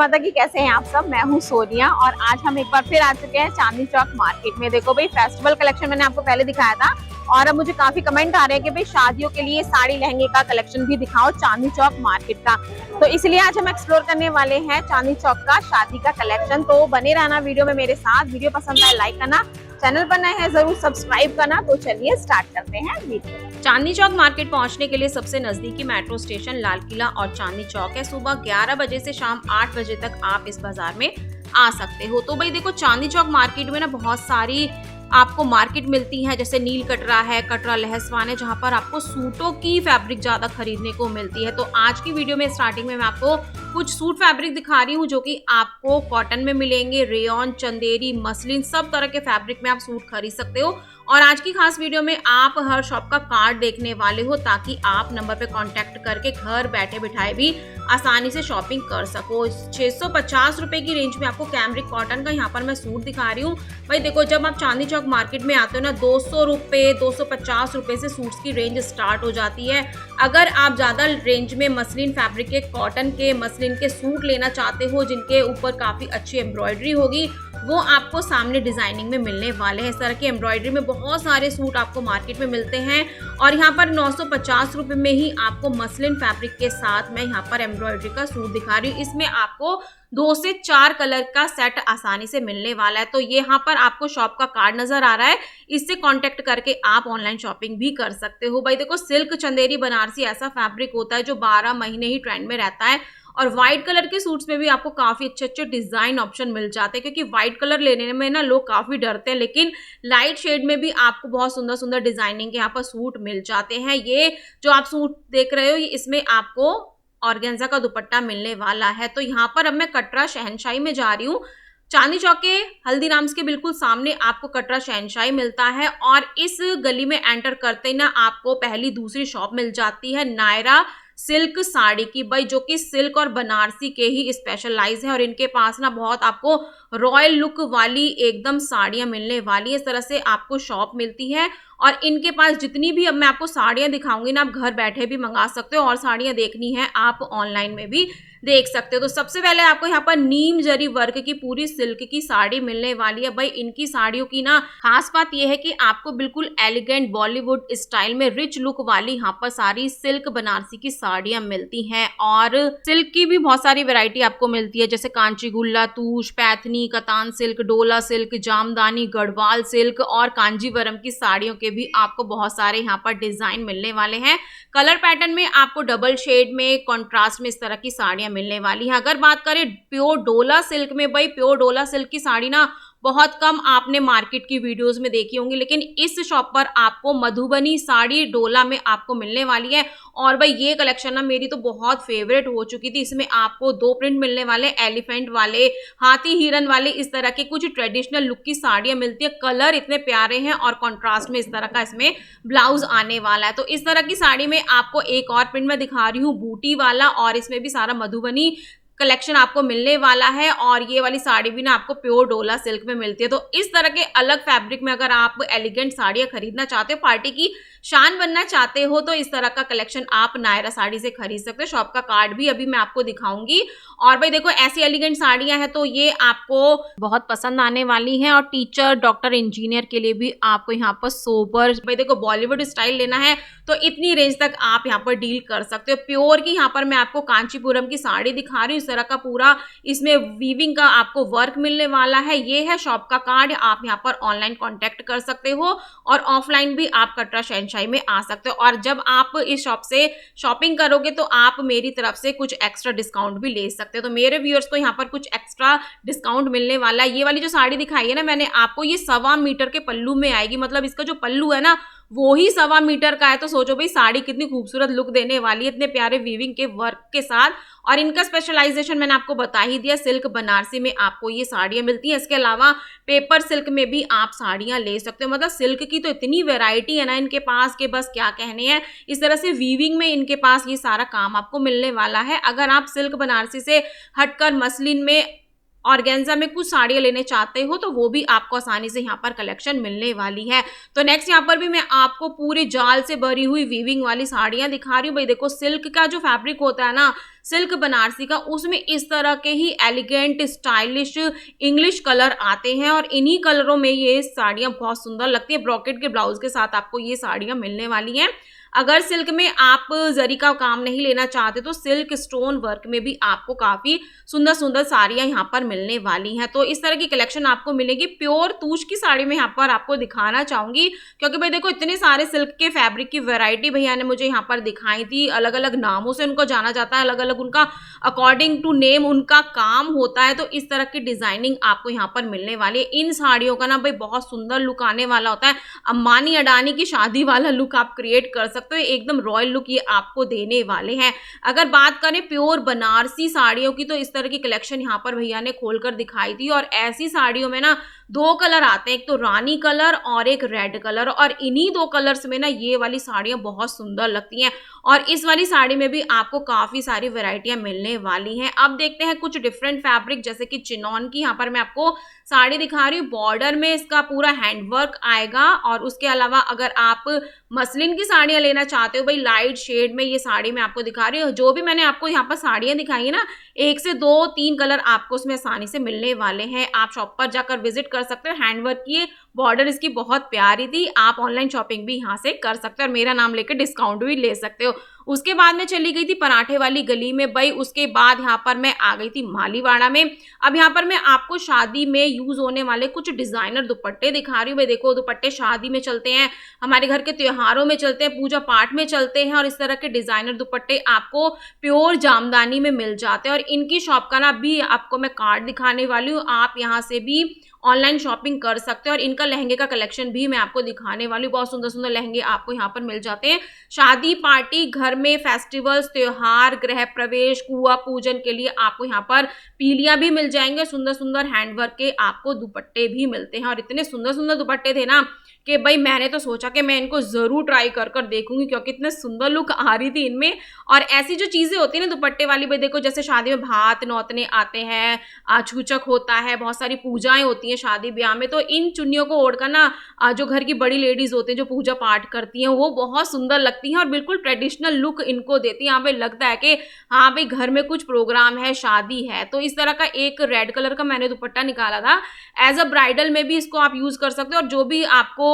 माता की, कैसे हैं आप सब। मैं हूं सोनिया और आज हम एक बार फिर आ चुके हैं चांदनी चौक मार्केट में। देखो भाई, फेस्टिवल कलेक्शन मैंने आपको पहले दिखाया था और अब मुझे काफी कमेंट आ रहे हैं कि भाई शादियों के लिए साड़ी लहंगे का कलेक्शन भी दिखाओ चांदनी चौक मार्केट का। तो इसलिए आज हम एक्सप्लोर करने वाले हैं चांदनी चौक का शादी का कलेक्शन। तो बने रहना वीडियो में मेरे साथ। वीडियो पसंद आए लाइक करना, चैनल पर नए हैं जरूर सब्सक्राइब करना। तो चलिए स्टार्ट करते हैं वीडियो। चांदनी चौक मार्केट पहुंचने के लिए सबसे नजदीकी मेट्रो स्टेशन लाल किला और चांदनी चौक है। सुबह 11 बजे से शाम 8 बजे तक आप इस बाजार में आ सकते हो। तो भाई देखो, चांदनी चौक मार्केट में ना बहुत सारी आपको मार्केट मिलती है, जैसे नील कटरा है, कटरा लहसवान है, जहां पर आपको सूटों की फैब्रिक ज्यादा खरीदने को मिलती है। तो आज की वीडियो में स्टार्टिंग में मैं आपको कुछ सूट फैब्रिक दिखा रही हूँ जो कि आपको कॉटन में मिलेंगे, रेयॉन, चंदेरी, मसलिन, सब तरह के फैब्रिक में आप सूट खरीद सकते हो। और आज की खास वीडियो में आप हर शॉप का कार्ड देखने वाले हो ताकि आप नंबर पे कांटेक्ट करके घर बैठे बिठाए भी आसानी से शॉपिंग कर सको। 650 रुपए की रेंज में आपको कैमरिक कॉटन का यहाँ पर मैं सूट दिखा रही हूँ। भाई देखो, जब आप चांदनी चौक मार्केट में आते हो ना, 200 रुपए 250 रुपए से सूट्स की रेंज स्टार्ट हो जाती है। अगर आप ज्यादा रेंज में मसलिन फैब्रिक के, कॉटन के, मसलिन के सूट लेना चाहते हो जिनके ऊपर काफी अच्छी एम्ब्रॉयडरी होगी, वो आपको सामने डिजाइनिंग में मिलने वाले हैं। इस तरह की एम्ब्रॉयडरी में बहुत सारे सूट आपको मार्केट में मिलते हैं और यहाँ पर 950 रुपए में ही आपको मसलिन फैब्रिक के साथ मैं यहाँ पर एम्ब्रॉयडरी का सूट दिखा रही हूँ। इसमें आपको 2 से 4 कलर का सेट आसानी से मिलने वाला है। तो ये यहाँ पर आपको शॉप का कार्ड नजर आ रहा है, इससे कांटेक्ट करके आप ऑनलाइन शॉपिंग भी कर सकते हो। भाई देखो, सिल्क, चंदेरी, बनारसी ऐसा फैब्रिक होता है जो 12 महीने ही ट्रेंड में रहता है। और व्हाइट कलर के सूट्स में भी आपको काफी अच्छे अच्छे डिजाइन ऑप्शन मिल जाते हैं, क्योंकि व्हाइट कलर लेने में ना लोग काफी डरते हैं, लेकिन लाइट शेड में भी आपको बहुत सुंदर सुंदर डिजाइनिंग के यहाँ पर सूट मिल जाते हैं। ये जो आप सूट देख रहे हो, ये इसमें आपको ऑर्गेन्जा का दुपट्टा मिलने वाला है। तो यहाँ पर अब मैं कटरा शहनशाही में जा रही हूँ। चांदनी चौक के हल्दीराम्स के बिल्कुल सामने आपको कटरा शहनशाही मिलता है और इस गली में एंटर करते ही ना आपको पहली दूसरी शॉप मिल जाती है नायरा सिल्क साड़ी की। भाई जो कि सिल्क और बनारसी के ही स्पेशलाइज है और इनके पास ना बहुत आपको रॉयल लुक वाली एकदम साड़ियां मिलने वाली है। इस तरह से आपको शॉप मिलती है और इनके पास जितनी भी अब मैं आपको साड़ियां दिखाऊंगी ना, आप घर बैठे भी मंगा सकते हो और साड़ियां देखनी है आप ऑनलाइन में भी देख सकते हो। तो सबसे पहले आपको यहाँ पर नीम जरी वर्क की पूरी सिल्क की साड़ी मिलने वाली है। भाई इनकी साड़ियों की ना खास बात यह है कि आपको बिल्कुल एलिगेंट बॉलीवुड स्टाइल में रिच लुक वाली यहाँ पर सारी सिल्क बनारसी की साड़ियां मिलती हैं। और सिल्क की भी बहुत सारी वैरायटी आपको मिलती है, जैसे कांचीगुल्ला, तूश, पैथनी, कतान सिल्क, डोला सिल्क, जामदानी, गढ़वाल सिल्क और कांजीवरम की साड़ियों के भी आपको बहुत सारे यहाँ पर डिजाइन मिलने वाले हैं। कलर पैटर्न में आपको डबल शेड में, कंट्रास्ट में इस तरह की साड़ियां मिलने वाली है। अगर बात करें प्योर डोला सिल्क में, भाई प्योर डोला सिल्क की साड़ी ना बहुत कम आपने मार्केट की वीडियोस में देखी होंगी, लेकिन इस शॉप पर आपको मधुबनी साड़ी डोला में आपको मिलने वाली है। और भाई ये कलेक्शन ना मेरी तो बहुत फेवरेट हो चुकी थी। इसमें आपको 2 प्रिंट मिलने वाले, एलिफेंट वाले, हाथी हिरन वाले, इस तरह के कुछ ट्रेडिशनल लुक की साड़ियां मिलती है। कलर इतने प्यारे हैं और कॉन्ट्रास्ट में इस तरह का इसमें ब्लाउज आने वाला है। तो इस तरह की साड़ी में आपको एक और प्रिंट में दिखा रही हूँ, बूटी वाला, और इसमें भी सारा मधुबनी कलेक्शन आपको मिलने वाला है। और ये वाली साड़ी भी ना आपको प्योर डोला सिल्क में मिलती है। तो इस तरह के अलग फैब्रिक में अगर आप एलिगेंट साड़ियां खरीदना चाहते हो, पार्टी की शान बनना चाहते हो, तो इस तरह का कलेक्शन आप नायरा साड़ी से खरीद सकते हो। शॉप का कार्ड भी अभी मैं आपको दिखाऊंगी। और भाई देखो, ऐसी एलिगेंट साड़ियां हैं तो ये आपको बहुत पसंद आने वाली हैं। और टीचर, डॉक्टर, इंजीनियर के लिए भी आपको यहाँ पर सोबर, भाई देखो बॉलीवुड स्टाइल लेना है तो इतनी रेंज तक आप यहाँ पर डील कर सकते हो। प्योर की यहाँ पर मैं आपको कांचीपुरम की साड़ी दिखा रही हूँ। इस तरह का पूरा इसमें वीविंग का आपको वर्क मिलने वाला है। ये है शॉप का कार्ड, आप यहाँ पर ऑनलाइन कॉन्टेक्ट कर सकते हो और ऑफलाइन भी आप कटरा शहनशाही में आ सकते हो। और जब आप इस शॉप से शॉपिंग करोगे तो आप मेरी तरफ से कुछ एक्स्ट्रा डिस्काउंट भी ले सकते हो। तो मेरे व्यूअर्स को यहाँ पर कुछ एक्स्ट्रा डिस्काउंट मिलने वाला है। ये वाली जो साड़ी दिखाई है ना मैंने आपको, ये 1.25 मीटर के पल्लू में आएगी। मतलब इसका जो पल्लू है ना वो ही 1.25 मीटर का है। तो सोचो भाई साड़ी कितनी खूबसूरत लुक देने वाली है इतने प्यारे वीविंग के वर्क के साथ। और इनका स्पेशलाइजेशन मैंने आपको बता ही दिया, सिल्क बनारसी में आपको ये साड़ियां मिलती हैं। इसके अलावा पेपर सिल्क में भी आप साड़ियां ले सकते हो। मतलब सिल्क की तो इतनी वैरायटी है ना इनके पास के बस क्या कहने हैं। इस तरह से वीविंग में इनके पास ये सारा काम आपको मिलने वाला है। अगर आप सिल्क बनारसी से हटकर मसलिन में, ऑर्गेन्जा में कुछ साड़ियां लेने चाहते हो तो वो भी आपको आसानी से यहाँ पर कलेक्शन मिलने वाली है। तो नेक्स्ट यहाँ पर भी मैं आपको पूरे जाल से भरी हुई वीविंग वाली साड़ियां दिखा रही हूँ। भाई देखो, सिल्क का जो फैब्रिक होता है ना, सिल्क बनारसी का, उसमें इस तरह के ही एलिगेंट स्टाइलिश इंग्लिश कलर आते हैं और इन्हीं कलरों में ये साड़ियाँ बहुत सुंदर लगती है। ब्रॉकेट के ब्लाउज के साथ आपको ये साड़ियाँ मिलने वाली हैं। अगर सिल्क में आप जरी का काम नहीं लेना चाहते तो सिल्क स्टोन वर्क में भी आपको काफ़ी सुंदर सुंदर साड़ियाँ यहाँ पर मिलने वाली हैं। तो इस तरह की कलेक्शन आपको मिलेगी। प्योर तूश की साड़ी में यहाँ पर आपको दिखाना चाहूँगी, क्योंकि भाई देखो इतने सारे सिल्क के फैब्रिक की वैरायटी भैया ने मुझे यहाँ पर दिखाई थी। अलग अलग नामों से उनको जाना जाता है, अलग अलग उनका अकॉर्डिंग टू नेम उनका काम होता है। तो इस तरह की डिजाइनिंग आपको यहाँ पर मिलने वाली है। इन साड़ियों का ना भाई बहुत सुंदर लुक आने वाला होता है। अंबानी अडानी की शादी वाला लुक आप क्रिएट कर सकते हो। एकदम रॉयल लुक ये आपको देने वाले हैं। अगर बात करें प्योर बनारसी साड़ियों की, तो इस तरह की कलेक्शन यहाँ पर भैया ने खोलकर दिखाई थी। और ऐसी साड़ियों में ना 2 कलर आते हैं, एक तो रानी कलर और एक रेड कलर, और इन्हीं 2 कलर्स में ना ये वाली साड़ियाँ बहुत सुंदर लगती हैं। और इस वाली साड़ी में भी आपको काफी सारी वैरायटियां मिलने वाली हैं। अब देखते हैं कुछ डिफरेंट फैब्रिक, जैसे कि चिनॉन की यहाँ पर मैं आपको साड़ी दिखा रही हूँ। बॉर्डर में इसका पूरा हैंडवर्क आएगा, और उसके अलावा अगर आप मसलिन की साड़ियां लेना चाहते हो भाई लाइट शेड में, ये साड़ी मैं आपको दिखा रही हूँ। जो भी मैंने आपको यहाँ पर साड़ियां दिखाई है ना, 1 से 2 3 कलर आपको उसमें आसानी से मिलने वाले हैं। आप शॉप पर जाकर विजिट कर सकते हो। हैंडवर्क की बॉर्डर इसकी बहुत प्यारी थी। आप ऑनलाइन शॉपिंग भी यहाँ से कर सकते हो और मेरा नाम लेकर डिस्काउंट भी ले सकते हो। उसके बाद मैं चली गई थी पराठे वाली गली में भाई। उसके बाद यहाँ पर मैं आ गई थी मालीवाड़ा में। अब यहाँ पर मैं आपको शादी में यूज होने वाले कुछ डिजाइनर दुपट्टे दिखा रही हूँ भाई। देखो दुपट्टे शादी में चलते हैं, हमारे घर के त्योहारों में चलते हैं, पूजा पाठ में चलते हैं, और इस तरह के डिजाइनर दुपट्टे आपको प्योर जामदानी में मिल जाते हैं। और इनकी शॉप का ना भी आपको मैं कार्ड दिखाने वाली हूँ। आप यहाँ से भी ऑनलाइन शॉपिंग कर सकते हैं। और इनका लहंगे का कलेक्शन भी मैं आपको दिखाने वाली हूँ। बहुत सुंदर सुंदर लहंगे आपको यहाँ पर मिल जाते हैं। शादी पार्टी, घर में फेस्टिवल्स, त्योहार, गृह प्रवेश, कुआं पूजन के लिए आपको यहाँ पर पीलियां भी मिल जाएंगे। सुंदर सुंदर हैंडवर्क के आपको दुपट्टे भी मिलते हैं। और इतने सुंदर सुंदर दुपट्टे थे ना कि भाई मैंने तो सोचा कि मैं इनको जरूर ट्राई कर देखूंगी, क्योंकि इतने सुंदर लुक आ रही थी इनमें। और ऐसी जो चीजें होती है ना दुपट्टे वाली भाई, देखो जैसे शादी में भात नौतने आते हैं, छूचक होता है, बहुत सारी पूजाएं होती हैं शादी ब्याह में, तो इन चुन्नियों को ओढ़कर ना जो घर की बड़ी लेडीज होती हैं जो पूजा पाठ करती हैं वो बहुत सुंदर लगती हैं और बिल्कुल ट्रेडिशनल लुक इनको देती हैं। यहाँ पे लगता है कि हाँ भाई घर में कुछ प्रोग्राम है, शादी है। तो इस तरह का एक रेड कलर का मैंने दुपट्टा निकाला था। एज अ ब्राइडल में भी इसको आप यूज कर सकते हो, और जो भी आपको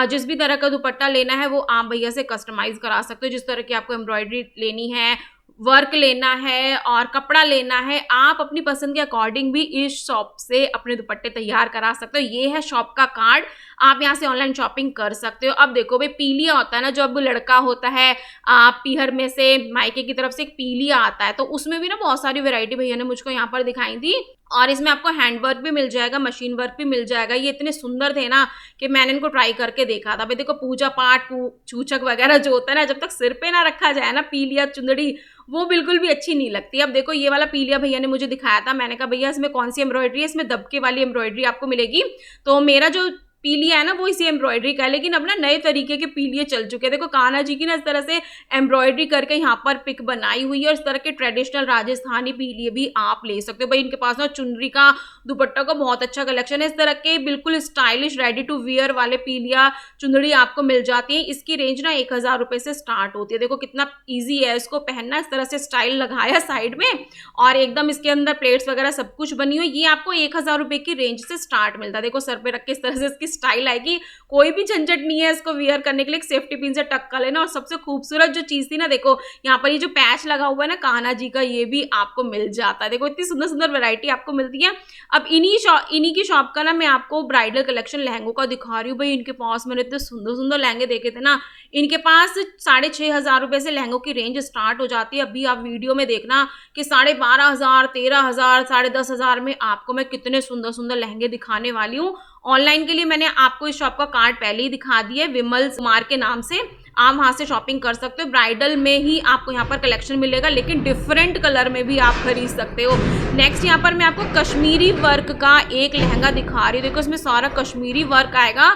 जिस भी तरह का दुपट्टा लेना है वो आप भैया से कस्टमाइज करा सकते हो। जिस तरह की आपको एम्ब्रॉयडरी लेनी है, वर्क लेना है और कपड़ा लेना है, आप अपनी पसंद के अकॉर्डिंग भी इस शॉप से अपने दुपट्टे तैयार करा सकते हो। ये है शॉप का कार्ड, आप यहाँ से ऑनलाइन शॉपिंग कर सकते हो। अब देखो भाई पीलिया होता है ना, जब लड़का होता है पीहर में से मायके की तरफ से एक पीलिया आता है, तो उसमें भी ना बहुत सारी वैरायटी भैया ने मुझको यहाँ पर दिखाई थी। और इसमें आपको हैंडवर्क भी मिल जाएगा, मशीन वर्क भी मिल जाएगा। ये इतने सुंदर थे ना कि मैंने इनको ट्राई करके देखा था। भाई देखो पूजा पाठ चूचक वगैरह जो होता है ना, जब तक सिर पे ना रखा जाए ना पीलिया चुंदड़ी, वो बिल्कुल भी अच्छी नहीं लगती। अब देखो ये वाला पीलिया भैया ने मुझे दिखाया था, मैंने कहा भैया इसमें कौन सी एम्ब्रॉयडरी है, इसमें दबके वाली एम्ब्रॉयडरी आपको मिलेगी। तो मेरा जो पीलिया है ना वो इसी एम्ब्रॉयडरी का है, लेकिन अब ना नए तरीके के पीलिए चल चुके हैं। देखो कान्हा जी की ना इस तरह से एम्ब्रॉयडरी करके यहाँ पर पिक बनाई हुई है, और इस तरह के ट्रेडिशनल राजस्थानी पीलिए भी आप ले सकते हो। भाई इनके पास ना चुनरी का दुपट्टा का बहुत अच्छा कलेक्शन है। इस तरह के बिल्कुल स्टाइलिश रेडी टू वियर वाले पीलिया चुनरी आपको मिल जाती है। इसकी रेंज ना 1000 रुपए से स्टार्ट होती है। देखो कितना ईजी है इसको पहनना, इस तरह से स्टाइल लगाया साइड में और एकदम इसके अंदर प्लेट्स वगैरह सब कुछ बनी हुई। ये आपको 1000 रुपए की रेंज से स्टार्ट मिलता है। देखो सर पे रख के इस तरह से इसकी स्टाइल आएगी, कोई भी झंझट नहीं है इसको वियर करने के लिए। सेफ्टी पिन से टक्का लेना, और सबसे खूबसूरत जो चीज थी ना, देखो यहाँ पर ये जो पैच लगा हुआ है ना कान्हा जी का, ये भी आपको मिल जाता है। देखो इतनी सुंदर सुंदर वैरायटी आपको मिलती है। अब इन्हीं की शॉप का ना मैं आपको ब्राइडल कलेक्शन लहंगों का दिखा रही हूँ। भाई इनके पास मैंने इतने सुंदर सुंदर लहंगे देखे थे ना, इनके पास 6500 रुपए से लहंगों की रेंज स्टार्ट हो जाती है। अभी आप वीडियो में देखना कि 12,500, 13,000, 10,500 में आपको मैं कितने सुंदर सुंदर लहंगे दिखाने वाली हूँ। ऑनलाइन के लिए मैंने आपको इस शॉप का कार्ड पहले ही दिखा दिया है, विमल कुमार के नाम से। आप वहां से शॉपिंग कर सकते हो। ब्राइडल में ही आपको यहाँ पर कलेक्शन मिलेगा, लेकिन डिफरेंट कलर में भी आप खरीद सकते हो। नेक्स्ट यहाँ पर मैं आपको कश्मीरी वर्क का एक लहंगा दिखा रही हूँ। देखो इसमें सारा कश्मीरी वर्क आएगा,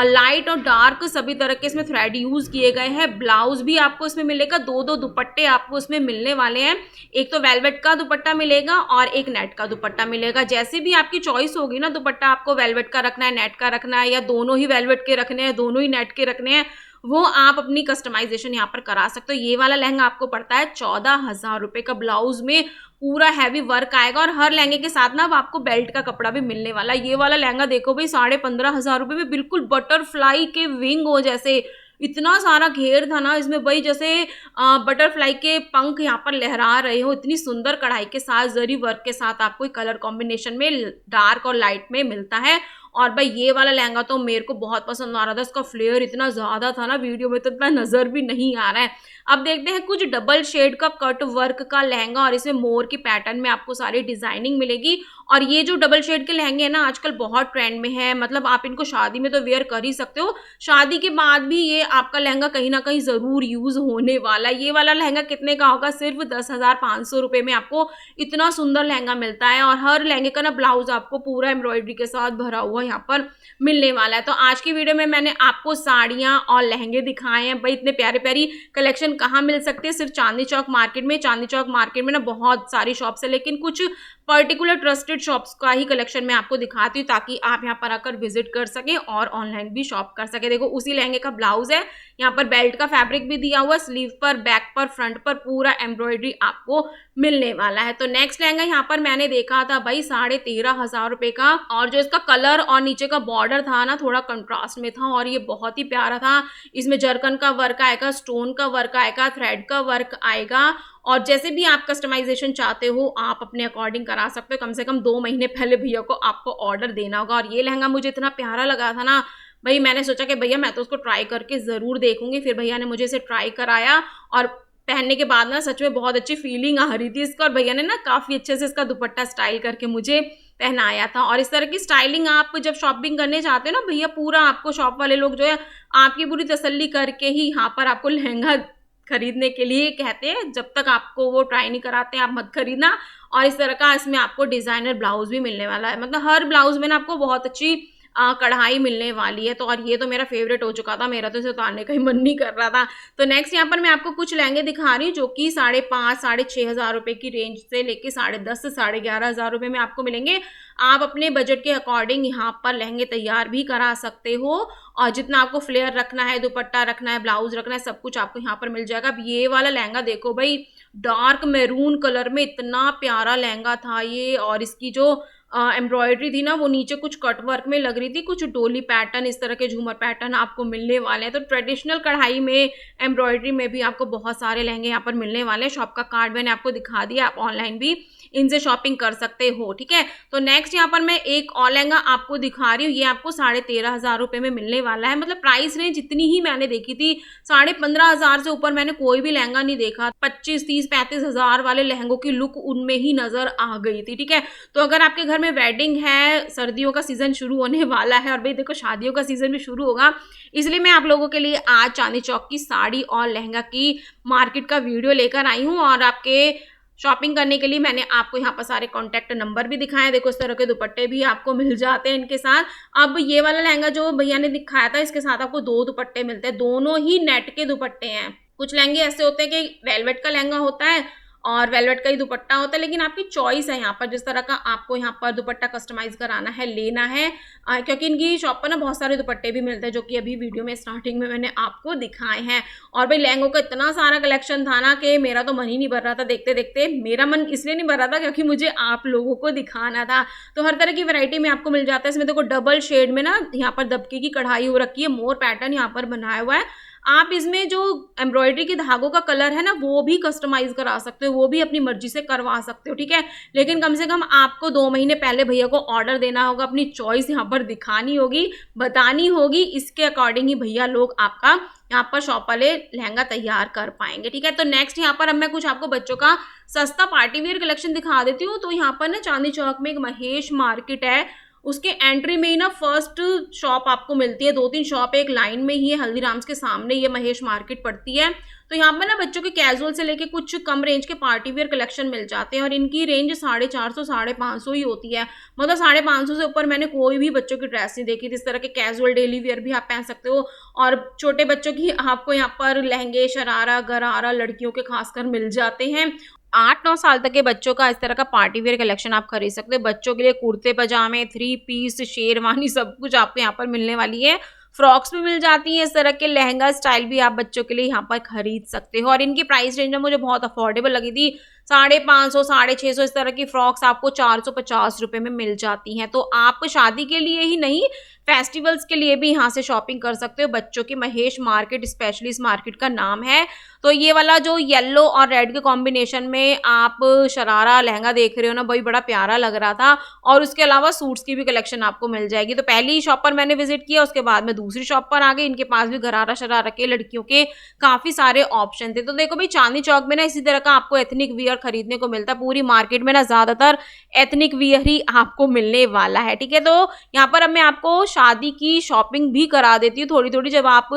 लाइट और डार्क सभी तरह के इसमें थ्रेड यूज किए गए हैं। ब्लाउज भी आपको इसमें मिलेगा, 2 दुपट्टे आपको इसमें मिलने वाले हैं। एक तो वेलवेट का दुपट्टा मिलेगा और एक नेट का दुपट्टा मिलेगा। जैसे भी आपकी चॉइस होगी ना, दुपट्टा आपको वेलवेट का रखना है, नेट का रखना है, या दोनों ही वेलवेट के रखने हैं, दोनों ही नेट के रखने हैं, वो आप अपनी कस्टमाइजेशन यहाँ पर करा सकते हो। ये वाला लहंगा आपको पड़ता है 14,000 रुपये का। ब्लाउज में पूरा हैवी वर्क आएगा और हर लहंगे के साथ ना अब आपको बेल्ट का कपड़ा भी मिलने वाला है। ये वाला लहंगा देखो भाई 15,500 रुपये में बिल्कुल बटरफ्लाई के विंग हो जैसे, इतना सारा घेर था ना इसमें भाई, जैसे बटरफ्लाई के पंख यहाँ पर लहरा रहे हो। इतनी सुंदर कढ़ाई के साथ जरी वर्क के साथ आपको कलर कॉम्बिनेशन में डार्क और लाइट में मिलता है। और भाई ये वाला लहंगा तो मेरे को बहुत पसंद आ रहा था। इसका फ्लेयर इतना ज़्यादा था ना, वीडियो में तो इतना नज़र भी नहीं आ रहा है। अब देखते हैं कुछ डबल शेड का कट वर्क का लहंगा, और इसमें मोर की पैटर्न में आपको सारी डिजाइनिंग मिलेगी। और ये जो डबल शेड के लहंगे हैं ना आजकल बहुत ट्रेंड में है, मतलब आप इनको शादी में तो वेयर कर ही सकते हो, शादी के बाद भी ये आपका लहंगा कहीं ना कहीं ज़रूर यूज़ होने वाला है। ये वाला लहंगा कितने का होगा? सिर्फ 10,500 रुपये में आपको इतना सुंदर लहंगा मिलता है। और हर लहंगे का ना ब्लाउज आपको पूरा एम्ब्रॉयडरी के साथ भरा हुआ यहाँ पर मिलने वाला है। तो आज की वीडियो में मैंने आपको साड़ियाँ और लहंगे दिखाए हैं। भाई इतने प्यारे प्यारी कलेक्शन कहाँ मिल सकती है? सिर्फ चांदनी चौक मार्केट में। चांदनी चौक मार्केट में ना बहुत सारी शॉप्स है, लेकिन कुछ पर्टिकुलर ट्रस्टेड शॉप्स का ही कलेक्शन मैं आपको दिखाती हूँ ताकि आप यहाँ पर आकर विजिट कर सकें और ऑनलाइन भी शॉप कर सकें। देखो उसी लहंगे का ब्लाउज है, यहाँ पर बेल्ट का फैब्रिक भी दिया हुआ है, स्लीव पर, बैक पर, फ्रंट पर पूरा एम्ब्रॉयडरी आपको मिलने वाला है। तो नेक्स्ट लहंगा यहाँ पर मैंने देखा था भाई 13,500 रुपये का, और जो इसका कलर और नीचे का बॉर्डर था ना थोड़ा कंट्रास्ट में था और ये बहुत ही प्यारा था। इसमें जरकन का वर्क आएगा, स्टोन का वर्क आएगा, थ्रेड का वर्क आएगा, और जैसे भी आप कस्टमाइजेशन चाहते हो आप अपने अकॉर्डिंग करा सकते हो। कम से कम 2 महीने पहले भैया को आपको ऑर्डर देना होगा। और ये लहंगा मुझे इतना प्यारा लगा था ना भाई, मैंने सोचा कि भैया मैं तो उसको ट्राई करके ज़रूर देखूंगी। फिर भैया ने मुझे इसे ट्राई कराया और पहनने के बाद ना सच में बहुत अच्छी फीलिंग आ रही थी इसका। और भैया ने ना काफ़ी अच्छे से इसका दुपट्टा स्टाइल करके मुझे पहनाया था। और इस तरह की स्टाइलिंग आप जब शॉपिंग करने जाते हो ना भैया, पूरा आपको शॉप वाले लोग जो है आपकी पूरी तसल्ली करके ही यहाँ पर आपको लहंगा खरीदने के लिए कहते हैं। जब तक आपको वो ट्राई नहीं कराते आप मत खरीदना। और इस तरह का इसमें आपको डिज़ाइनर ब्लाउज भी मिलने वाला है, मतलब हर ब्लाउज में ना आपको बहुत अच्छी कढ़ाई मिलने वाली है। तो और ये तो मेरा फेवरेट हो चुका था, मेरा तो इसे उतारने का ही मन नहीं कर रहा था। तो नेक्स्ट यहाँ पर मैं आपको कुछ लहंगे दिखा रही हूँ जो कि 5,500 साढ़े 6,000 रुपये की रेंज से लेके 10,500 से 11,500 रुपये में आपको मिलेंगे। आप अपने बजट के अकॉर्डिंग यहाँ पर लहंगे तैयार भी करा सकते हो, और जितना आपको फ्लेयर रखना है, दुपट्टा रखना है, ब्लाउज रखना है, सब कुछ आपको यहाँ पर मिल जाएगा। अब ये वाला लहंगा देखो भाई, डार्क मैरून कलर में इतना प्यारा लहंगा था ये, और इसकी जो एम्ब्रॉयडरी थी ना वो नीचे कुछ कट वर्क में लग रही थी, कुछ डोली पैटर्न, इस तरह के झूमर पैटर्न आपको मिलने वाले हैं। तो ट्रेडिशनल कढ़ाई में, एम्ब्रॉयडरी में भी आपको बहुत सारे लहंगे यहाँ पर मिलने वाले हैं। शॉप का कार्ड मैंने आपको दिखा दिया, आप ऑनलाइन भी इनसे शॉपिंग कर सकते हो, ठीक है। तो नेक्स्ट यहाँ पर मैं एक और लहंगा आपको दिखा रही हूँ, ये आपको 13,500 रुपये में मिलने वाला है। मतलब प्राइस रेंज जितनी ही मैंने देखी थी 15,500 से ऊपर मैंने कोई भी लहंगा नहीं देखा। 25, 30, 35,000 वाले लहंगों की लुक उनमें ही नजर आ गई थी, ठीक है। तो अगर आपके घर में वेडिंग है, सर्दियों का सीजन शुरू होने वाला है, और भाई देखो शादियों का सीजन भी शुरू होगा, इसलिए मैं आप लोगों के लिए आज चांदनी चौक की साड़ी और लहंगा की मार्केट का वीडियो लेकर आई हूँ। और आपके शॉपिंग करने के लिए मैंने आपको यहाँ पर सारे कॉन्टैक्ट नंबर भी दिखाए। देखो इस तरह के दुपट्टे भी आपको मिल जाते हैं इनके साथ। अब ये वाला लहंगा जो भैया ने दिखाया था, इसके साथ आपको 2 दुपट्टे मिलते हैं, दोनों ही नेट के दुपट्टे हैं। कुछ लहंगे ऐसे होते हैं कि वेलवेट का लहंगा होता है और वेलवेट का ही दुपट्टा होता है, लेकिन आपकी चॉइस है यहाँ पर जिस तरह का आपको यहाँ पर दुपट्टा कस्टमाइज कराना है, लेना है। क्योंकि इनकी शॉप पर ना बहुत सारे दुपट्टे भी मिलते हैं जो कि अभी वीडियो में स्टार्टिंग में मैंने आपको दिखाए हैं। और भाई लहंगों का इतना सारा कलेक्शन था ना कि मेरा तो मन ही नहीं भर रहा था देखते देखते। मेरा मन इसलिए नहीं भर रहा था क्योंकि मुझे आप लोगों को दिखाना था। तो हर तरह की वैरायटी में आपको मिल जाता है। इसमें देखो डबल शेड में ना यहाँ पर दबके की कढ़ाई हो रखी है, मोर पैटर्न यहाँ पर बनाया हुआ है। आप इसमें जो एम्ब्रॉयडरी के धागों का कलर है ना वो भी कस्टमाइज करा सकते हो, वो भी अपनी मर्जी से करवा सकते हो, ठीक है। लेकिन कम से कम आपको 2 महीने पहले भैया को ऑर्डर देना होगा, अपनी चॉइस यहाँ पर दिखानी होगी, बतानी होगी, इसके अकॉर्डिंग ही भैया लोग आपका यहाँ पर शॉप वाले लहंगा तैयार कर पाएंगे, ठीक है। तो नेक्स्ट यहाँ पर अब मैं कुछ आपको बच्चों का सस्ता पार्टी वेयर कलेक्शन दिखा देती हूँ। तो यहाँ पर ना चांदनी चौक में एक महेश मार्केट है, उसके एंट्री में ही ना फर्स्ट शॉप आपको मिलती है। 2-3 शॉप एक लाइन में ही है, हल्दीराम्स के सामने ये महेश मार्केट पड़ती है। तो यहाँ पर ना बच्चों के कैजुअल से लेके कुछ कम रेंज के पार्टी वेयर कलेक्शन मिल जाते हैं, और इनकी रेंज 450, 550 ही होती है। मतलब 550 से ऊपर मैंने कोई भी बच्चों की ड्रेस नहीं देखी। इस तरह के कैजुअल डेली वेयर भी आप पहन सकते हो, और छोटे बच्चों की आपको यहाँ पर लहंगे, शरारा, गरारा लड़कियों के खासकर मिल जाते हैं। 8-9 साल तक के बच्चों का इस तरह का पार्टी वेयर कलेक्शन आप खरीद सकते हो। बच्चों के लिए कुर्ते पजामे, 3 पीस, शेरवानी सब कुछ आपको यहाँ पर मिलने वाली है। फ्रॉक्स भी मिल जाती हैं, इस तरह के लहंगा स्टाइल भी आप बच्चों के लिए यहाँ पर खरीद सकते हो। और इनकी प्राइस रेंज में मुझे बहुत अफोर्डेबल लगी थी, 550, 650 इस तरह की फ्रॉक्स आपको 450 रुपए में मिल जाती हैं। तो आप शादी के लिए ही नहीं, फेस्टिवल्स के लिए भी यहाँ से शॉपिंग कर सकते हो। बच्चों की महेश मार्केट स्पेशली इस मार्केट का नाम है। तो ये वाला जो येलो और रेड के कॉम्बिनेशन में आप शरारा लहंगा देख रहे हो ना, भाई बड़ा प्यारा लग रहा था। और उसके अलावा सूट्स की भी कलेक्शन आपको मिल जाएगी। तो पहली शॉप पर मैंने विजिट किया, उसके बाद में दूसरी शॉप पर आ गई। इनके पास भी गरारा शरारा के लड़कियों के काफी सारे ऑप्शन थे। तो देखो भाई, चांदनी चौक में ना इसी तरह का आपको एथनिक वियर खरीदने को मिलता है। पूरी मार्केट में ना ज्यादातर एथनिक वियर ही आपको मिलने वाला है, ठीक है। तो यहाँ पर अब मैं आपको शादी की शॉपिंग भी करा देती हूँ थोड़ी थोड़ी। जब आप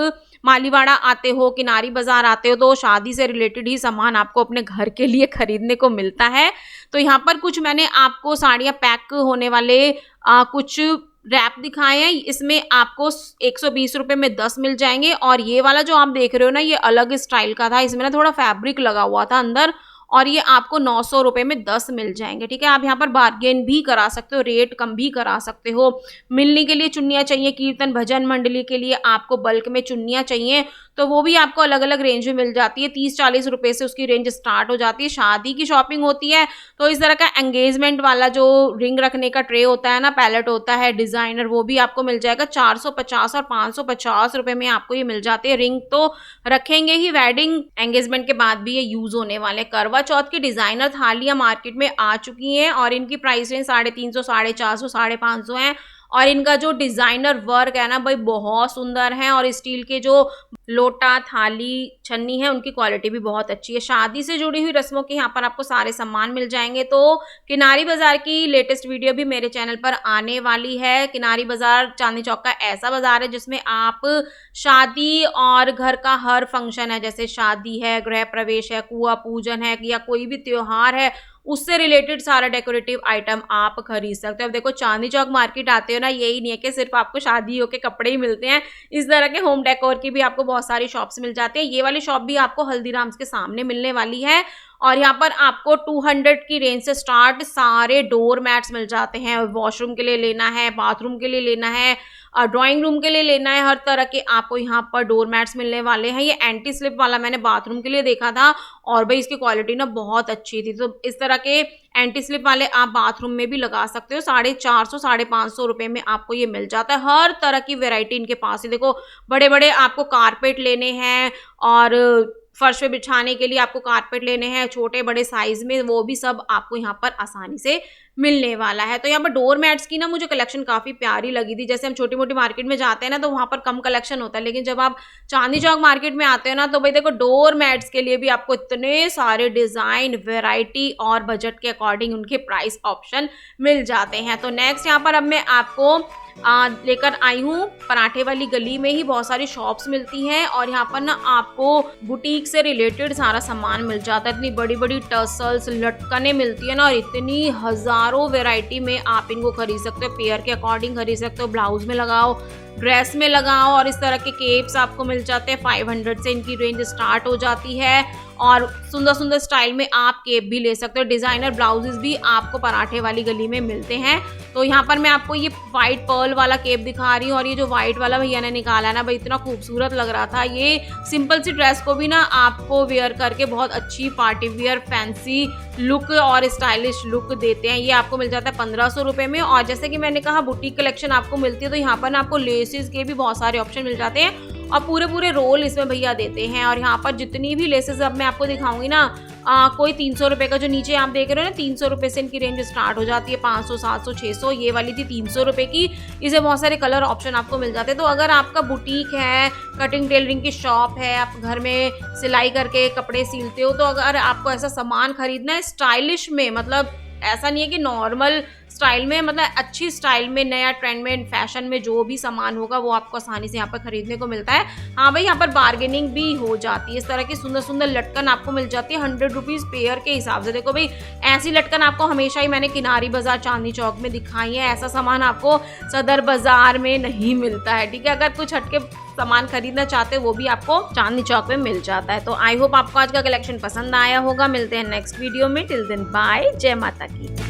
मालीवाड़ा आते हो, किनारी बाजार आते हो, तो शादी से रिलेटेड ही सामान आपको अपने घर के लिए खरीदने को मिलता है। तो यहाँ पर कुछ मैंने आपको साड़ियाँ पैक होने वाले कुछ रैप दिखाए हैं। इसमें आपको 120 रुपए में 10 मिल जाएंगे। और ये वाला जो आप देख रहे हो ना, ये अलग स्टाइल का था, इसमें ना थोड़ा फैब्रिक लगा हुआ था अंदर, और ये आपको 900 रुपए में 10 मिल जाएंगे, ठीक है। आप यहाँ पर बार्गेन भी करा सकते हो, रेट कम भी करा सकते हो। मिलनी के लिए चुन्नियाँ चाहिए, कीर्तन भजन मंडली के लिए आपको बल्क में चुन्नियाँ चाहिए, तो वो भी आपको अलग अलग रेंज में मिल जाती है। 30-40 रुपए से उसकी रेंज स्टार्ट हो जाती है। शादी की शॉपिंग होती है तो इस तरह का एंगेजमेंट वाला जो रिंग रखने का ट्रे होता है ना, पैलेट होता है डिजाइनर, वो भी आपको मिल जाएगा 450 और 550 रुपए में आपको ये मिल जाती है। रिंग तो रखेंगे ही, वेडिंग एंगेजमेंट के बाद भी ये यूज होने वाले। करवा चौथ की डिजाइनर थालियां मार्केट में आ चुकी हैं और इनकी प्राइस रेंज 350, 450, 550 है। और इनका जो डिजाइनर वर्क है ना भाई, बहुत सुंदर है। और स्टील के जो लोटा, थाली, छन्नी है, उनकी क्वालिटी भी बहुत अच्छी है। शादी से जुड़ी हुई रस्मों के यहाँ पर आपको सारे सामान मिल जाएंगे। तो किनारी बाजार की लेटेस्ट वीडियो भी मेरे चैनल पर आने वाली है। किनारी बाजार चांदनी चौक का ऐसा बाजार है जिसमें आप शादी और घर का हर फंक्शन है, जैसे शादी है, गृह प्रवेश है, कुआं पूजन है, या कोई भी त्योहार है, उससे रिलेटेड सारा डेकोरेटिव आइटम आप खरीद सकते हो। अब देखो, चांदनी चौक मार्केट आते हो ना, यही नहीं है कि सिर्फ आपको शादियों के कपड़े ही मिलते हैं, इस तरह के होम डेकोर की भी आपको बहुत सारी शॉप्स मिल जाती है। ये वाली शॉप भी आपको हल्दीराम्स के सामने मिलने वाली है। और यहाँ पर आपको 200 की रेंज से स्टार्ट सारे डोर मैट्स मिल जाते हैं। वॉशरूम के लिए लेना है, बाथरूम के लिए लेना है, ड्राइंग रूम के लिए लेना है, हर तरह के आपको यहाँ पर डोर मैट्स मिलने वाले हैं। ये एंटी स्लिप वाला मैंने बाथरूम के लिए देखा था और भाई इसकी क्वालिटी ना बहुत अच्छी थी। तो इस तरह के एंटी स्लिप वाले आप बाथरूम में भी लगा सकते हो। 450, 550 रुपए में आपको ये मिल जाता है। हर तरह की वेराइटी इनके पास ही। देखो, बड़े बड़े आपको कारपेट लेने हैं और फर्श पे बिछाने के लिए आपको कारपेट लेने हैं, छोटे बड़े साइज में, वो भी सब आपको यहाँ पर आसानी से मिलने वाला है। तो यहाँ पर डोर मैट्स की ना मुझे कलेक्शन काफी प्यारी लगी थी। जैसे हम छोटी मोटी मार्केट में जाते हैं ना, तो वहां पर कम कलेक्शन होता है, लेकिन जब आप चांदनी चौक मार्केट में आते हो ना, तो भाई देखो, डोर मैट्स के लिए भी आपको इतने सारे डिजाइन, वेराइटी और बजट के अकॉर्डिंग उनके प्राइस ऑप्शन मिल जाते हैं। तो नेक्स्ट यहाँ पर अब मैं आपको लेकर आई हूँ, पराठे वाली गली में ही बहुत सारी शॉप्स मिलती हैं और यहाँ पर ना आपको बुटीक से रिलेटेड सारा सामान मिल जाता है। इतनी बड़ी बड़ी टसल्स, लटकने मिलती है ना, और इतनी हजारों वैरायटी में आप इनको खरीद सकते हो। पेयर के अकॉर्डिंग खरीद सकते हो, ब्लाउज में लगाओ, ड्रेस में लगाओ, और इस तरह के केप्स आपको मिल जाते हैं। 500 से इनकी रेंज स्टार्ट हो जाती है और सुंदर सुंदर स्टाइल में आप केप भी ले सकते हो। डिजाइनर ब्लाउजेस भी आपको पराठे वाली गली में मिलते हैं। तो यहाँ पर मैं आपको ये वाइट पर्ल वाला केप दिखा रही हूँ और ये जो वाइट वाला भैया ने निकाला है ना भाई, इतना खूबसूरत लग रहा था। ये सिंपल सी ड्रेस को भी ना आपको वेयर करके बहुत अच्छी पार्टी वियर, फैंसी लुक और स्टाइलिश लुक देते हैं। ये आपको मिल जाता है 1500 रुपए में। और जैसे कि मैंने कहा, बुटीक कलेक्शन आपको मिलती है, तो यहाँ पर ना आपको लेसेस के भी बहुत सारे ऑप्शन मिल जाते हैं और पूरे पूरे रोल इसमें भैया देते हैं। और यहाँ पर जितनी भी लेसेस अब मैं आपको दिखाऊंगी ना, कोई 300 रुपए का, जो नीचे आप देख रहे हो ना, 300 रुपए से इनकी रेंज स्टार्ट हो जाती है। 500, 700, 600, ये वाली थी 300 रुपए की। इसे बहुत सारे कलर ऑप्शन आपको मिल जाते हैं। तो अगर आपका बुटीक है, कटिंग टेलरिंग की शॉप है, आप घर में सिलाई करके कपड़े सिलते हो, तो अगर आपको ऐसा सामान खरीदना है स्टाइलिश में, मतलब ऐसा नहीं है कि नॉर्मल स्टाइल में, मतलब अच्छी स्टाइल में, नया ट्रेंड में, फैशन में जो भी सामान होगा वो आपको आसानी से यहाँ पर खरीदने को मिलता है। हाँ भाई, यहाँ पर बार्गेनिंग भी हो जाती है। इस तरह की सुंदर सुंदर लटकन आपको मिल जाती है 100 रुपीज पेयर के हिसाब से। देखो भाई, ऐसी लटकन आपको हमेशा ही मैंने किनारी बाजार चांदनी चौक में दिखाई है। ऐसा सामान आपको सदर बाजार में नहीं मिलता है, ठीक है। अगर कुछ हटके सामान खरीदना चाहते हो वो भी आपको चांदनी चौक में मिल जाता है। तो आई होप आपको आज का कलेक्शन पसंद आया होगा। मिलते हैं नेक्स्ट वीडियो में। टिल देन बाय, जय माता की।